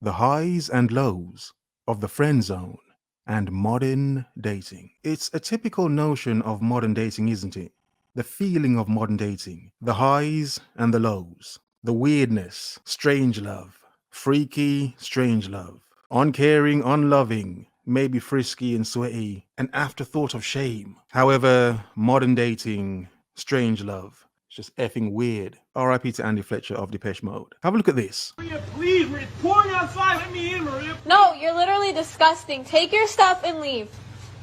the highs and lows of the friend zone and modern dating. It's a typical notion of modern dating, isn't it? The feeling of modern dating, the highs and the lows, the weirdness, strange love, freaky, strange love, uncaring, unloving, maybe frisky and sweaty, an afterthought of shame. However, modern dating, strange love, it's just effing weird. R.I.P. to Andy Fletcher of Depeche Mode. Have a look at this. Maria, please, it's pouring outside. Let me in, Maria. No, you're literally disgusting. Take your stuff and leave.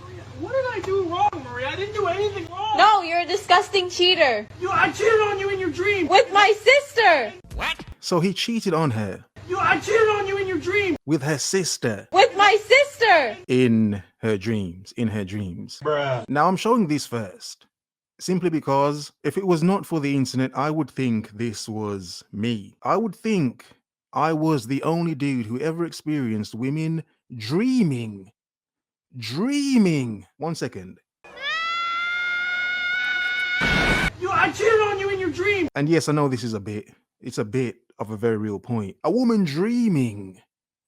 Maria, what did I do wrong, Maria? I didn't do anything wrong. No, you're a disgusting cheater. I cheated on you in your dream. With my sister. What? So he cheated on her. I cheated on you in your dream. With her sister. With my sister. In her dreams. Bruh. Now I'm showing this first, simply because if it was not for the internet, I would think this was me. I would think I was the only dude who ever experienced women dreaming. 1 second. I cheated on you in your dream. And yes, I know this is it's a bit of a very real point. A woman dreaming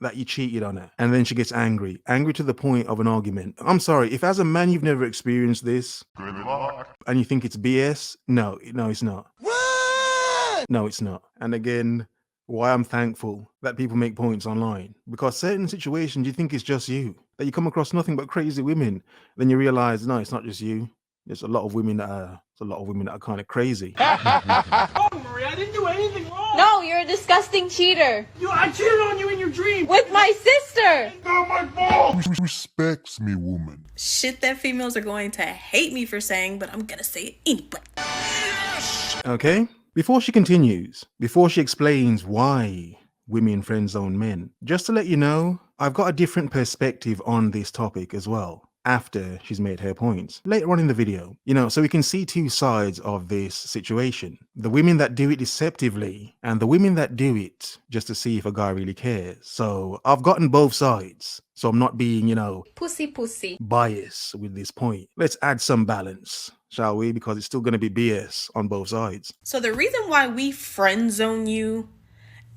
that you cheated on her, and then she gets angry to the point of an argument. I'm sorry, if as a man you've never experienced this, good luck, and you think it's BS, no, it's not. What? No, it's not. And again, why I'm thankful that people make points online, because certain situations you think it's just you, that you come across nothing but crazy women, then you realize, no, it's not just you. There's a lot of women that are kind of crazy. Oh, Maria, I didn't do anything wrong. No, you're a disgusting cheater. I cheated on you in your dream. With my sister. It's not my fault. Respects me, woman. Shit that females are going to hate me for saying, but I'm gonna say it anyway. Yes! Okay? Before she continues, before she explains why women friend zone men, just to let you know, I've got a different perspective on this topic as well, after she's made her points later on in the video, so we can see two sides of this situation. The women that do it deceptively and the women that do it just to see if a guy really cares. So I've gotten both sides, so I'm not being, Pussy. biased with this point. Let's add some balance, shall we? Because it's still going to be BS on both sides. So the reason why we friend zone you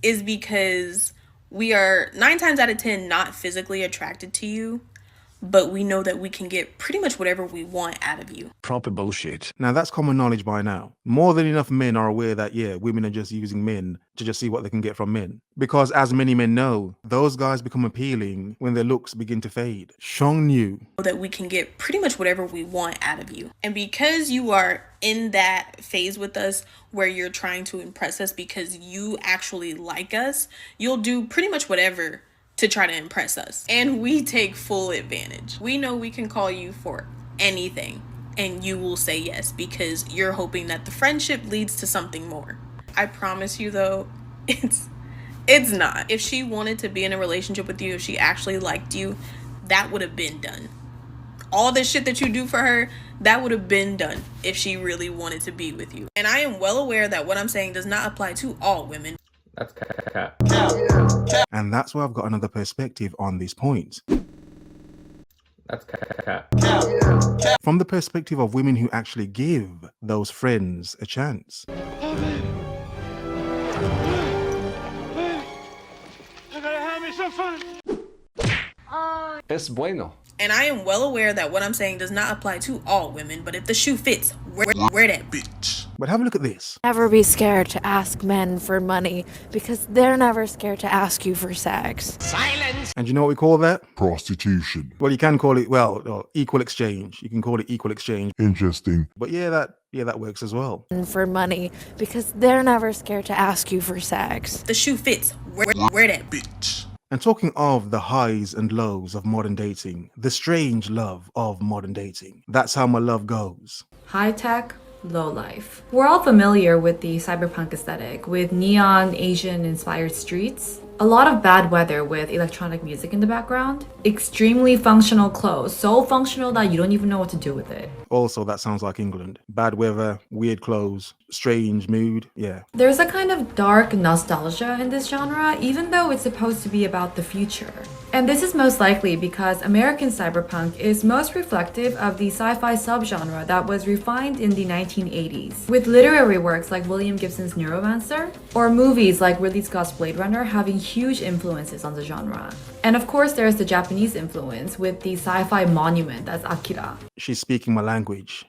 is because we are 9 times out of 10 not physically attracted to you, but we know that we can get pretty much whatever we want out of you. Proper bullshit. Now that's common knowledge by now. More than enough men are aware that, women are just using men to just see what they can get from men. Because as many men know, those guys become appealing when their looks begin to fade. Shong knew that we can get pretty much whatever we want out of you. And because you are in that phase with us where you're trying to impress us because you actually like us, you'll do pretty much whatever to try to impress us. And we take full advantage. We know we can call you for anything and you will say yes because you're hoping that the friendship leads to something more. I promise you though, it's not. If she wanted to be in a relationship with you, if she actually liked you, that would have been done. All the shit that you do for her, that would have been done if she really wanted to be with you. And I am well aware that what I'm saying does not apply to all women. That's cat. And that's why I've got another perspective on this point. That's cat. From the perspective of women who actually give those friends a chance. I gotta have me some fun. Es bueno. And I am well aware that what I'm saying does not apply to all women, but if the shoe fits, wear that bitch. But have a look at this. Never be scared to ask men for money because they're never scared to ask you for sex. Silence. And you know what we call that? Prostitution. Well, you can call it, equal exchange. You can call it equal exchange. Interesting. But that works as well. For money because they're never scared to ask you for sex. The shoe fits, wear that bitch. And talking of the highs and lows of modern dating, the strange love of modern dating, that's how my love goes. High tech, low life. We're all familiar with the cyberpunk aesthetic, with neon Asian inspired streets, a lot of bad weather with electronic music in the background, extremely functional clothes, so functional that you don't even know what to do with it. Also, that sounds like England. Bad weather, weird clothes, strange mood, yeah. There's a kind of dark nostalgia in this genre, even though it's supposed to be about the future. And this is most likely because American cyberpunk is most reflective of the sci-fi subgenre that was refined in the 1980s, with literary works like William Gibson's Neuromancer, or movies like Ridley Scott's Blade Runner having huge influences on the genre. And of course, there's the Japanese influence with the sci-fi monument that's Akira. She's speaking my language.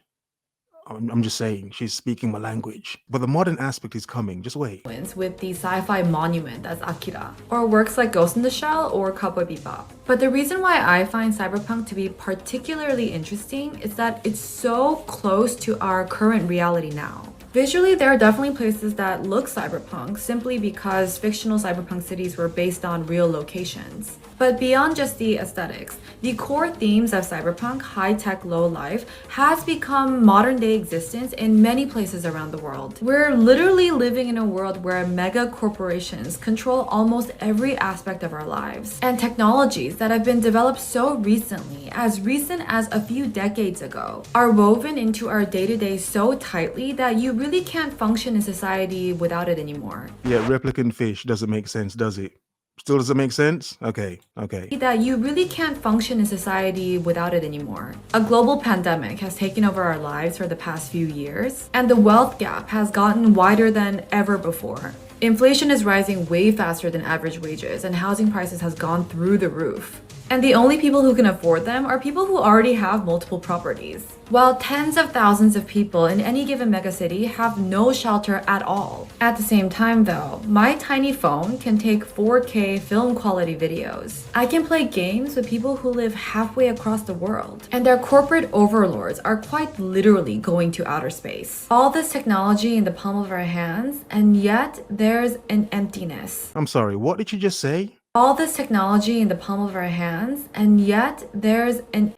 I'm just saying, she's speaking my language. But the modern aspect is coming, just wait. With the sci-fi monument that's Akira, or works like Ghost in the Shell or Cowboy Bebop. But the reason why I find cyberpunk to be particularly interesting is that it's so close to our current reality now. Visually, there are definitely places that look cyberpunk simply because fictional cyberpunk cities were based on real locations. But beyond just the aesthetics, the core themes of cyberpunk, high-tech, low-life, has become modern-day existence in many places around the world. We're literally living in a world where mega corporations control almost every aspect of our lives. And technologies that have been developed so recently, as recent as a few decades ago, are woven into our day-to-day so tightly that you really can't function in society without it anymore. Yeah, ReplicantPhish doesn't make sense, does it? Still doesn't make sense? Okay. That you really can't function in society without it anymore. A global pandemic has taken over our lives for the past few years, and the wealth gap has gotten wider than ever before. Inflation is rising way faster than average wages, and housing prices has gone through the roof. And the only people who can afford them are people who already have multiple properties. While tens of thousands of people in any given megacity have no shelter at all. At the same time though, my tiny phone can take 4K film quality videos. I can play games with people who live halfway across the world. And their corporate overlords are quite literally going to outer space. All this technology in the palm of our hands, and yet there's an emptiness. I'm sorry, what did you just say? All this technology in the palm of our hands, and yet there's an...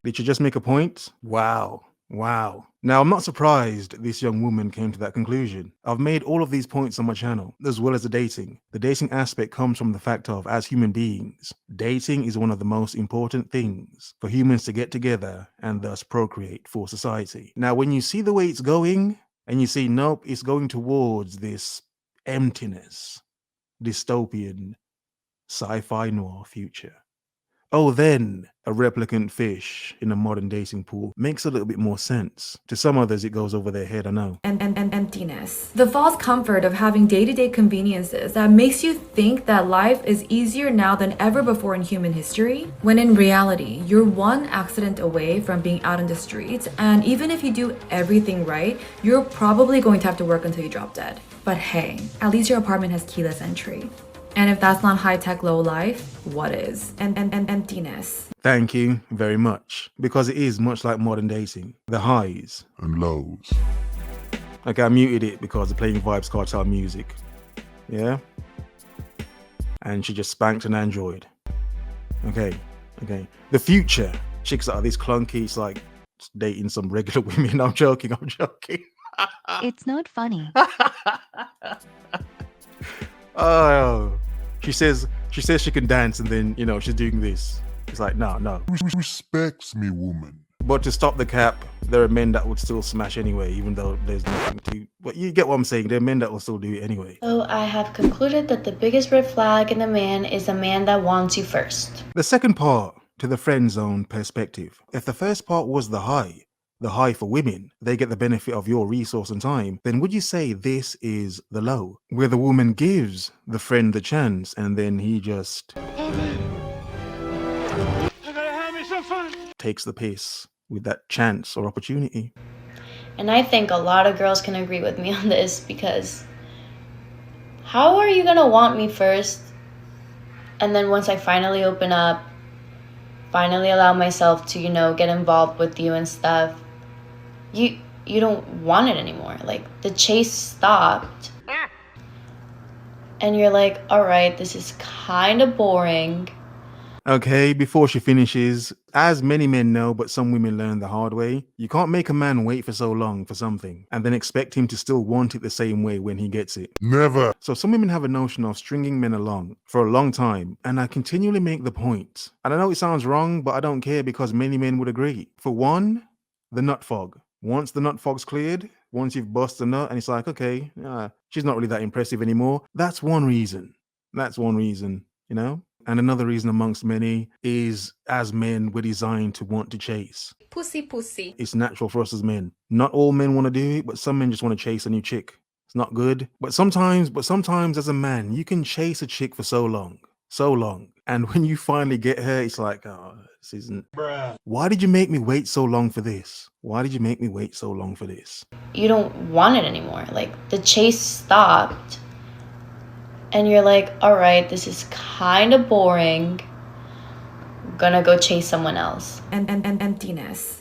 Did you just make a point? Wow. Now, I'm not surprised this young woman came to that conclusion. I've made all of these points on my channel, as well as the dating. The dating aspect comes from the fact of, as human beings, dating is one of the most important things for humans to get together and thus procreate for society. Now, when you see the way it's going, and you see, nope, it's going towards this emptiness, dystopian, sci-fi noir future. Oh, then a replicant fish in a modern dating pool makes a little bit more sense. To some others, it goes over their head, I know. And emptiness. The false comfort of having day-to-day conveniences that makes you think that life is easier now than ever before in human history, when in reality, you're one accident away from being out on the streets, and even if you do everything right, you're probably going to have to work until you drop dead. But hey, at least your apartment has keyless entry. And if that's not high-tech low-life, what is? And emptiness. Thank you very much. Because it is much like modern dating. The highs and lows. Okay, I muted it because they're playing Vibes Cartel music. Yeah? And she just spanked an android. Okay. The future. Chicks that are this clunky, it's like dating some regular women. I'm joking. It's not funny. Oh, she says she can dance, and then she's doing this. It's like no. Respects me, woman. But to stop the cap, there are men that would still smash anyway, even though there's nothing to. But you get what I'm saying. There are men that will still do it anyway. So I have concluded that the biggest red flag in a man is a man that wants you first. The second part, to the friend zone perspective. If the first part was the high for women, they get the benefit of your resource and time, then would you say this is the low, where the woman gives the friend the chance and then he just takes the piss with that chance or opportunity? And I think a lot of girls can agree with me on this, because how are you gonna want me first, and then once I finally open up, finally allow myself to, get involved with you and stuff, you don't want it anymore. Like, the chase stopped. And you're like, all right, this is kind of boring. Okay, before she finishes, as many men know, but some women learn the hard way, you can't make a man wait for so long for something and then expect him to still want it the same way when he gets it. Never. So some women have a notion of stringing men along for a long time, and I continually make the point. And I know it sounds wrong, but I don't care, because many men would agree. For one, the nut fog. Once the nut fog's cleared, once you've busted a nut and it's like, okay, she's not really that impressive anymore, that's one reason. That's one reason, you know? And another reason amongst many is as men, we're designed to want to chase. Pussy, pussy. It's natural for us as men. Not all men want to do it, but some men just want to chase a new chick. It's not good. But sometimes as a man, you can chase a chick for so long. And when you finally get her, it's like, oh, this isn't. Bruh. Why did you make me wait so long for this? Why did you make me wait so long for this? You don't want it anymore. Like, the chase stopped. And you're like, all right, this is kind of boring. I'm gonna go chase someone else. And emptiness.